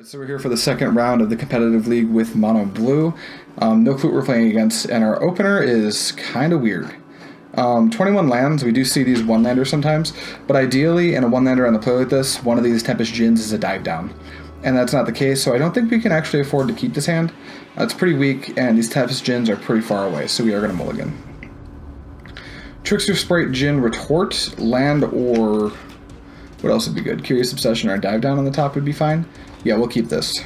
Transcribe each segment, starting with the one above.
So we're here for the second round of the competitive league with Mono Blue. No clue what we're playing against, and our opener is kind of weird. 21 lands, we do see these one-landers sometimes, but ideally in a one-lander on the play like this, one of these Tempest Djinns is a dive down. And that's not the case, so I don't think we can actually afford to keep this hand. It's pretty weak, and these Tempest Djinns are pretty far away, so we are going to mulligan. Trickster, Sprite, Djinn, Retort, land, or what else would be good? Curious Obsession or a dive down on the top would be fine. Yeah, we'll keep this.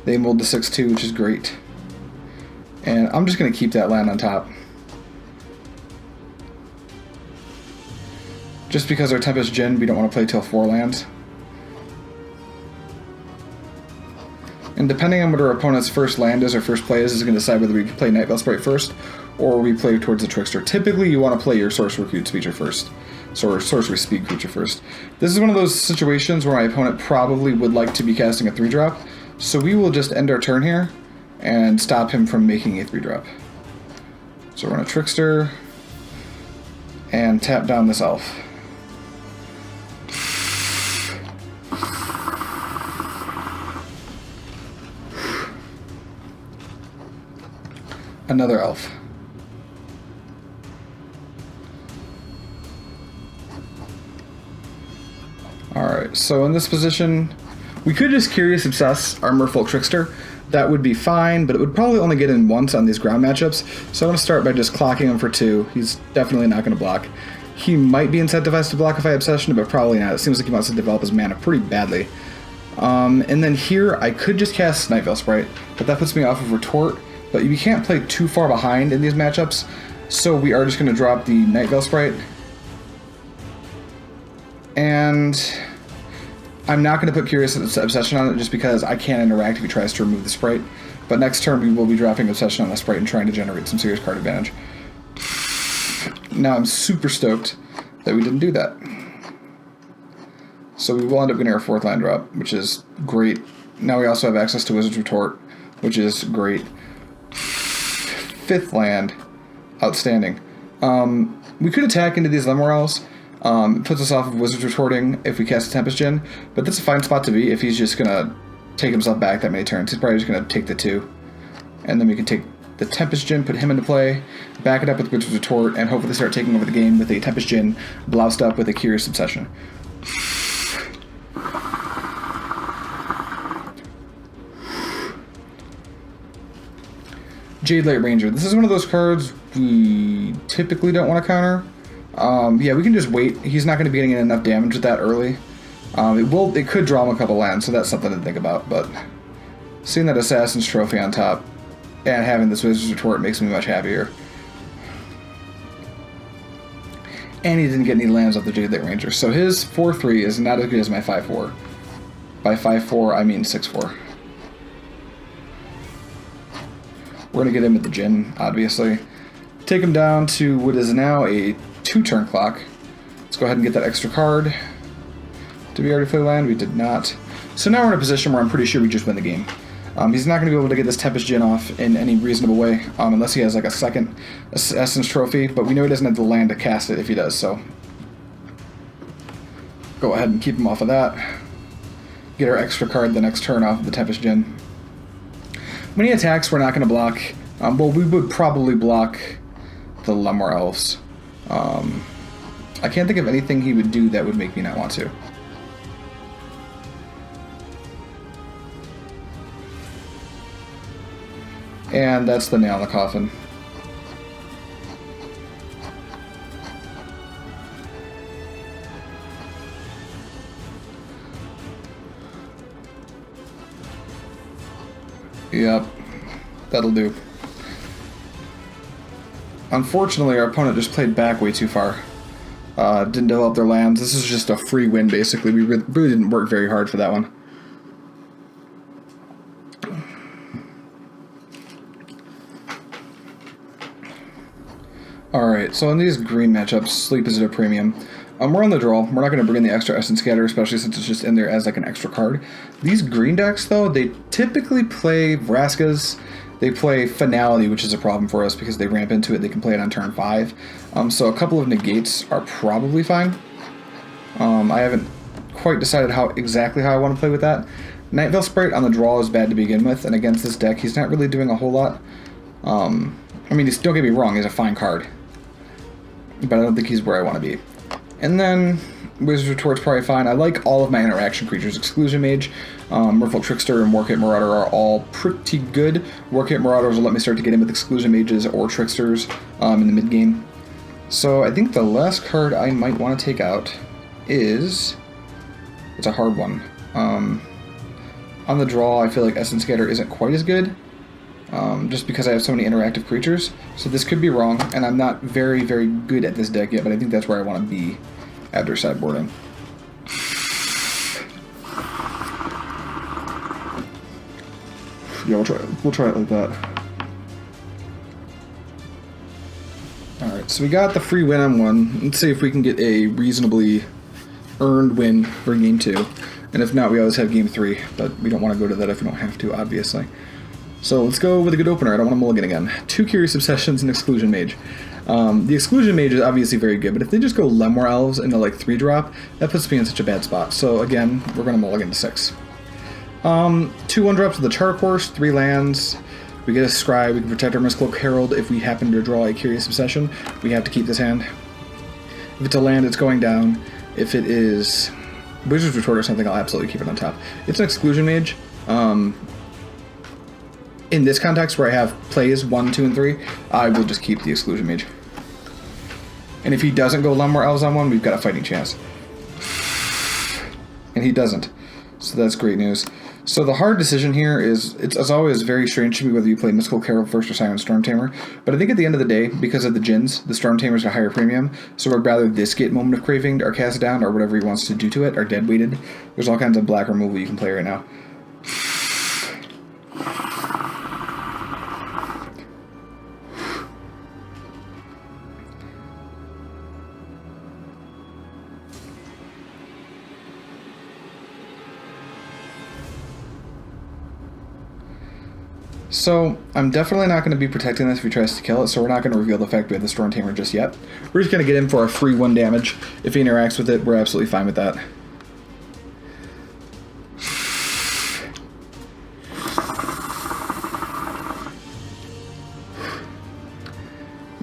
They mulled the 6/2, which is great. And I'm just going to keep that land on top. Just because our Tempest Djinn, we don't want to play till 4 lands. And depending on what our opponent's first land is or first play is going to decide whether we play Night Veil Sprite first or we play towards the Trickster. Typically, you want to play your Sorcerer creature first. Sorcery Speed creature first. This is one of those situations where my opponent probably would like to be casting a 3-drop, so we will just end our turn here and stop him from making a 3-drop. So we're going to Trickster and tap down this elf. Another elf. Alright, so in this position, we could just Curious Obsess our Merfolk Trickster. That would be fine, but it would probably only get in once on these ground matchups. So I'm going to start by just clocking him for 2. He's definitely not going to block. He might be incentivized to block if I Obsession, but probably not. It seems like he wants to develop his mana pretty badly. And then here, I could just cast Night Veil Sprite, but that puts me off of Retort. But you can't play too far behind in these matchups, so we are just going to drop the Night Veil Sprite. And I'm not going to put Curious Obsession on it just because I can't interact if he tries to remove the Sprite. But next turn we will be dropping Obsession on the Sprite and trying to generate some serious card advantage. Now I'm super stoked that we didn't do that. So we will end up getting our 4th land drop, which is great. Now we also have access to Wizard's Retort, which is great. 5th land, outstanding. We could attack into these Lemorels. It puts us off of Wizard's Retorting if we cast a Tempest Djinn, but that's a fine spot to be if he's just going to take himself back that many turns. He's probably just going to take the 2, and then we can take the Tempest Djinn, put him into play, back it up with Wizard's Retort, and hopefully start taking over the game with a Tempest Djinn bloused up with a Curious Obsession. Jadelight Ranger. This is one of those cards we typically don't want to counter. Yeah, we can just wait. He's not going to be getting enough damage with that early. It could draw him a couple lands, so that's something to think about. But seeing that Assassin's Trophy on top and having this Wizard's Retort makes me much happier. And he didn't get any lands off the Jadelight Ranger, so his 4/3 is not as good as my 5/4. By 5/4, I mean 6/4. We're going to get him with the Djinn, obviously. Take him down to what is now a 2-turn clock. Let's go ahead and get that extra card. Did we already play land? We did not. So now we're in a position where I'm pretty sure we just win the game. He's not going to be able to get this Tempest Djinn off in any reasonable way, unless he has like a second Essence Trophy, but we know he doesn't have the land to cast it if he does, so go ahead and keep him off of that. Get our extra card the next turn off of the Tempest Djinn. When he attacks, we're not going to block. Well, we would probably block the Lemur Elves. I can't think of anything he would do that would make me not want to. And that's the nail in the coffin. Yep, that'll do. Unfortunately, our opponent just played back way too far. Didn't develop their lands. This is just a free win, basically. We really didn't work very hard for that one. Alright, so in these green matchups, Sleep is at a premium. We're on the draw. We're not going to bring in the extra Essence Scatter, especially since it's just in there as like an extra card. These green decks, though, they typically play Vraskas. They play Finality, which is a problem for us because they ramp into it. They can play it on turn 5. So a couple of negates are probably fine. I haven't quite decided exactly how I want to play with that. Night Veil Sprite on the draw is bad to begin with, and against this deck, he's not really doing a whole lot. I mean, don't get me wrong, he's a fine card, but I don't think he's where I want to be. And then Wizard's Retort's probably fine. I like all of my interaction creatures. Exclusion Mage, Merfolk Trickster, and Warkit Marauder are all pretty good. Warkit Marauders will let me start to get in with Exclusion Mages or Tricksters in the mid game. So I think the last card I might want to take out is... It's a hard one. On the draw, I feel like Essence Scatter isn't quite as good, just because I have so many interactive creatures. So this could be wrong, and I'm not very, very good at this deck yet, but I think that's where I want to be after sideboarding. Yeah, we'll try it like that. Alright, so we got the free win on one. Let's see if we can get a reasonably earned win for game 2. And if not, we always have game 3, but we don't want to go to that if we don't have to, obviously. So let's go with a good opener. I don't want to mulligan again. 2 Curious Obsessions and Exclusion Mage. The Exclusion Mage is obviously very good, but if they just go Lemur Elves into like 3-drop, that puts me in such a bad spot. So again, we're going to mulligan to 6. 2 1-drops with the Char Course, 3 lands. We get a Scry, we can protect our Mistcloak Herald if we happen to draw a Curious Obsession. We have to keep this hand. If it's a land, it's going down. If it is Wizard's Retort or something, I'll absolutely keep it on top. It's an Exclusion Mage. In this context where I have plays 1, 2, and 3, I will just keep the Exclusion Mage. And if he doesn't go Lemur Elves on one, we've got a fighting chance. And he doesn't. So that's great news. So the hard decision here is, it's as always very strange to me whether you play Mystical Herald first or Siren Stormtamer, but I think at the end of the day, because of the Djinns, the Stormtamer's a higher premium, so I'd rather this get Moment of Craving or Cast It Down or whatever he wants to do to it, or Dead Weighted. There's all kinds of black removal you can play right now. So, I'm definitely not going to be protecting this if he tries to kill it, so we're not going to reveal the fact we have the Stormtamer just yet. We're just going to get in for our free 1 damage. If he interacts with it, we're absolutely fine with that.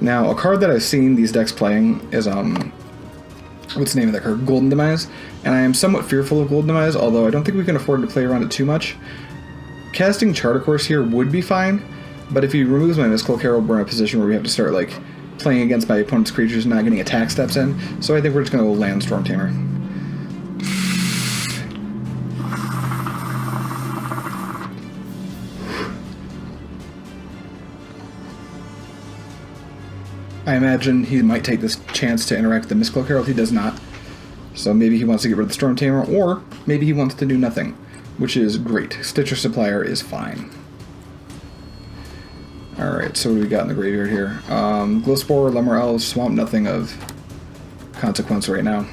Now, a card that I've seen these decks playing is, what's the name of that card? Golden Demise. And I am somewhat fearful of Golden Demise, although I don't think we can afford to play around it too much. Casting Charter Course here would be fine, but if he removes my Mystical Herald, we're in a position where we have to start like playing against my opponent's creatures and not getting attack steps in, so I think we're just going to land Stormtamer. I imagine he might take this chance to interact with the Mystical Herald. He does not. So maybe he wants to get rid of the Stormtamer, or maybe he wants to do nothing, which is great. Stitcher Supplier is fine. Alright, so what do we got in the graveyard here? Glowspore, Lemur Elves, Swamp, nothing of consequence right now.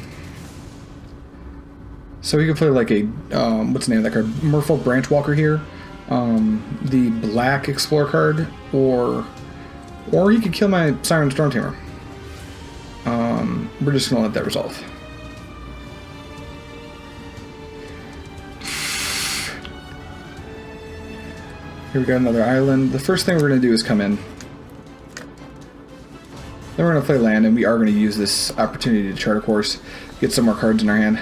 So we could play like a, what's the name of that card? Merfolk Branchwalker here. The black Explorer card, or he could kill my Siren Stormtamer. We're just going to let that resolve. Here we got another island. The first thing we're going to do is come in. Then we're going to play land, and we are going to use this opportunity to Charter Course, get some more cards in our hand.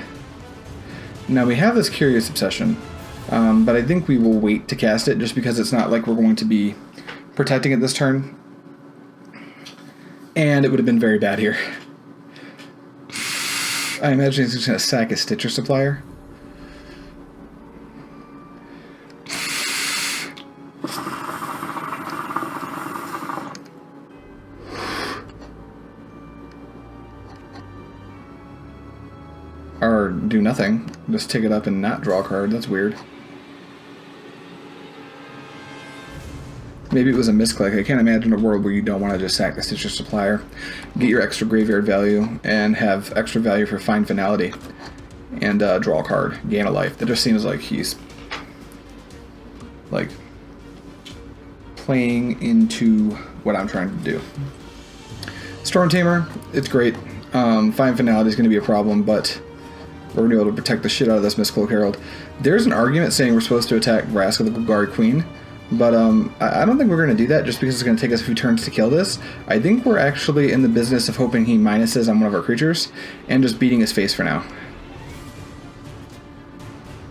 Now we have this Curious Obsession, but I think we will wait to cast it just because it's not like we're going to be protecting it this turn. And it would have been very bad here. I imagine he's just going to sack his Stitcher Supplier. Or do nothing. Just take it up and not draw a card. That's weird. Maybe it was a misclick. I can't imagine a world where you don't want to just sack the Stitcher Supplier, get your extra graveyard value, and have extra value for Fine Finality, and draw a card, gain a life. That just seems like he's like playing into what I'm trying to do. Stormtamer, it's great. Fine Finality is going to be a problem, but we're going to be able to protect the shit out of this Mistcloak Herald. There's an argument saying we're supposed to attack Vraska the Golgari Queen, but I don't think we're going to do that just because it's going to take us a few turns to kill this. I think we're actually in the business of hoping he minuses on one of our creatures and just beating his face for now.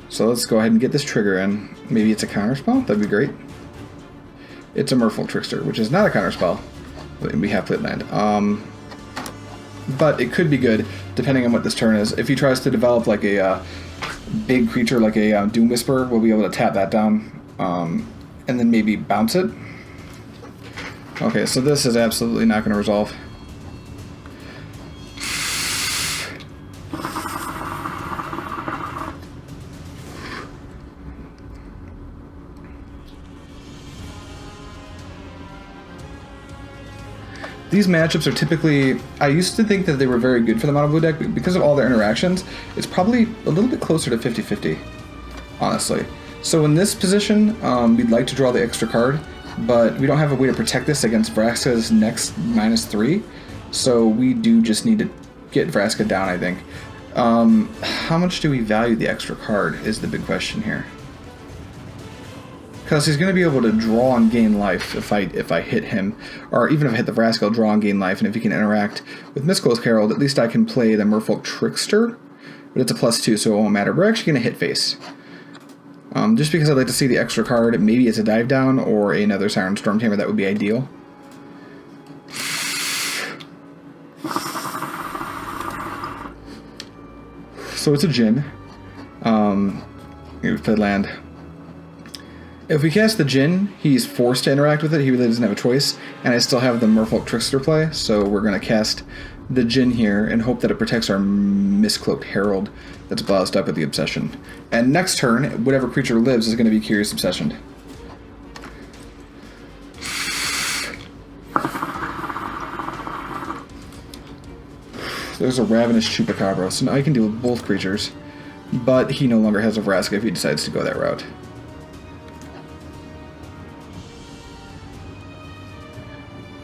So let's go ahead and get this trigger in. Maybe it's a counterspell? That'd be great. It's a Merfolk Trickster, which is not a counterspell. We have played land. But it could be good, depending on what this turn is. If he tries to develop like a big creature, like a Doom Whisperer, we'll be able to tap that down, and then maybe bounce it. Okay, so this is absolutely not going to resolve. These matchups are typically, I used to think that they were very good for the mono blue deck, but because of all their interactions, it's probably a little bit closer to 50-50, honestly. So in this position, we'd like to draw the extra card, but we don't have a way to protect this against Vraska's next -3, so we do just need to get Vraska down, I think. How much do we value the extra card is the big question here. Because he's going to be able to draw and gain life if I hit him, or even if I hit the Vraska, I'll draw and gain life, and if he can interact with Mistcloak Herald, at least I can play the Merfolk Trickster, but it's a +2, so it won't matter. We're actually going to hit face. Just because I'd like to see the extra card, maybe it's a dive down or another Siren Stormtamer, that would be ideal. So it's a Djinn. We've played land. If we cast the Djinn, he's forced to interact with it. He really doesn't have a choice. And I still have the Merfolk Trickster play, so we're going to cast the Djinn here and hope that it protects our Mistcloak Herald that's bloused up with the Obsession. And next turn, whatever creature lives is going to be Curious Obsession. There's a Ravenous Chupacabra, so now I can deal with both creatures. But he no longer has a Vraska if he decides to go that route.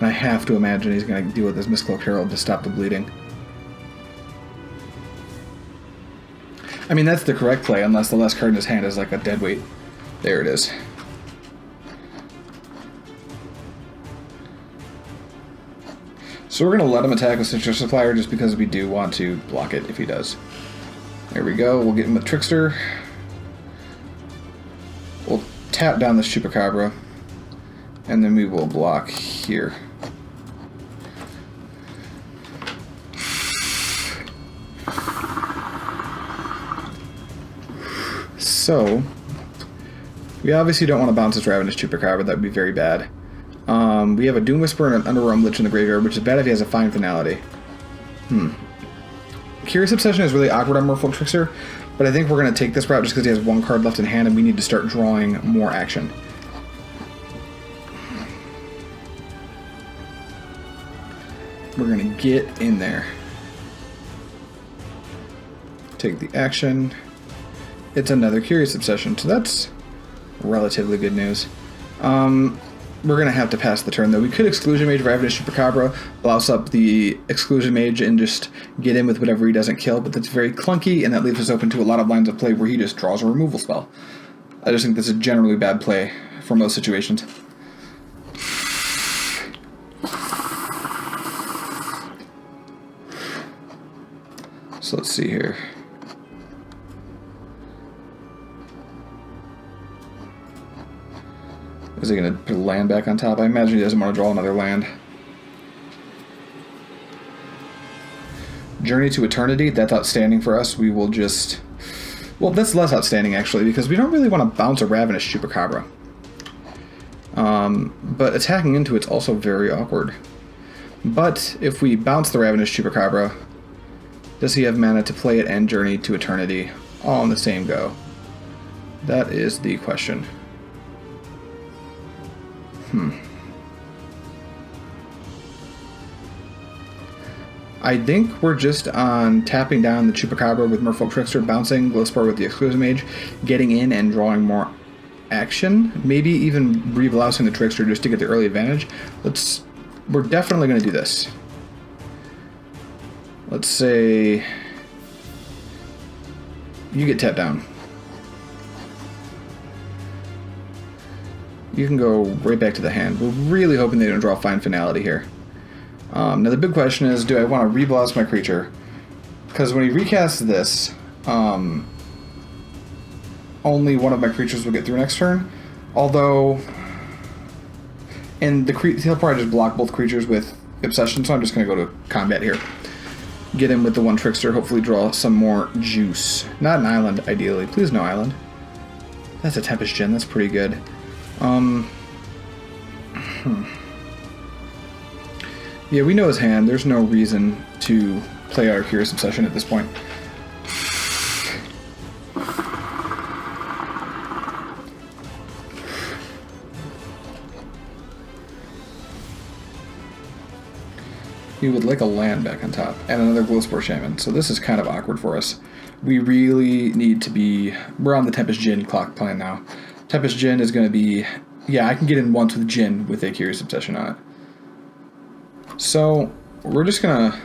And I have to imagine he's going to deal with this Mistcloak Herald to stop the bleeding. I mean, that's the correct play, unless the last card in his hand is like a deadweight. There it is. So we're going to let him attack with Citrus Supplier just because we do want to block it if he does. There we go. We'll get him with Trickster. We'll tap down this Chupacabra. And then we will block here. So, we obviously don't want to bounce this Ravenous Chupacabra, that would be very bad. We have a Doom Whisperer and an Underrealm Lich in the graveyard, which is bad if he has a Fine Finality. Curious Obsession is really awkward on Merfolk Trickster, but I think we're going to take this route just because he has one card left in hand and we need to start drawing more action. We're going to get in there. Take the action. It's another Curious Obsession, so that's relatively good news. We're going to have to pass the turn, though. We could Exclusion Mage Ravenous Chupacabra, blouse up the Exclusion Mage, and just get in with whatever he doesn't kill, but that's very clunky, and that leaves us open to a lot of lines of play where he just draws a removal spell. I just think this is a generally bad play for most situations. So let's see here. Is he going to put a land back on top? I imagine he doesn't want to draw another land. Journey to Eternity, that's outstanding for us. We will just... Well, that's less outstanding, actually, because we don't really want to bounce a Ravenous Chupacabra. But attacking into it's also very awkward. But if we bounce the Ravenous Chupacabra, does he have mana to play it and Journey to Eternity all in the same go? That is the question. I think we're just on tapping down the Chupacabra with Merfolk Trickster, bouncing Glowspore with the Exclusive Mage, getting in and drawing more action. Maybe even reblousing the Trickster just to get the early advantage. We're definitely going to do this. Let's say You get tapped down. You can go right back to the hand. We're really hoping they don't draw Fine Finality here. Now the big question is, do I want to reblast my creature? Because when he recasts this, only one of my creatures will get through next turn. Although, and he'll probably just block both creatures with Obsession, so I'm just going to go to combat here. Get him with the one Trickster, hopefully draw some more juice. Not an island, ideally. Please no island. That's a Tempest Djinn, that's pretty good. Yeah, we know his hand. There's no reason to play our Curious Obsession at this point. He would like a land back on top, and another Glowspore Shaman, so this is kind of awkward for us. We really need to be... We're on the Tempest Djinn clock plan now. Tempest Djinn is going to be... Yeah, I can get in once with Djinn with a Curious Obsession on it. So, we're just going to...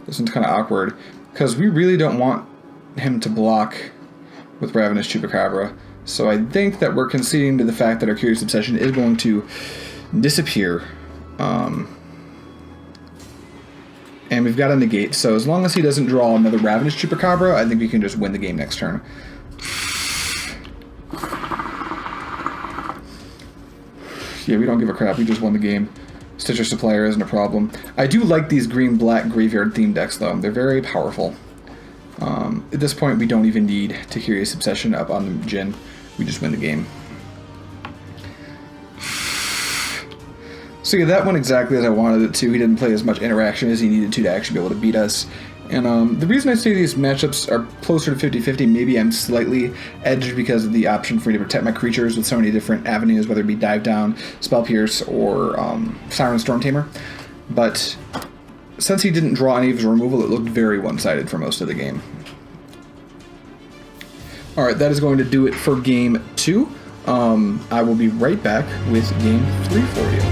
This one's kind of awkward, because we really don't want him to block with Ravenous Chupacabra. So I think that we're conceding to the fact that our Curious Obsession is going to disappear. And we've got a negate, so as long as he doesn't draw another Ravenous Chupacabra, I think we can just win the game next turn. Yeah, we don't give a crap, we just won the game. Stitcher Supplier isn't a problem. I do like these green-black graveyard-themed decks, though. They're very powerful. At this point, we don't even need to Curious Obsession up on the Djinn. We just win the game. So yeah, that went exactly as I wanted it to. He didn't play as much interaction as he needed to actually be able to beat us. And the reason I say these matchups are closer to 50-50, maybe I'm slightly edged because of the option for me to protect my creatures with so many different avenues, whether it be Dive Down, Spell Pierce, or Siren Storm Tamer. But since he didn't draw any of his removal, it looked very one-sided for most of the game. Alright, that is going to do it for Game 2. I will be right back with Game 3 for you.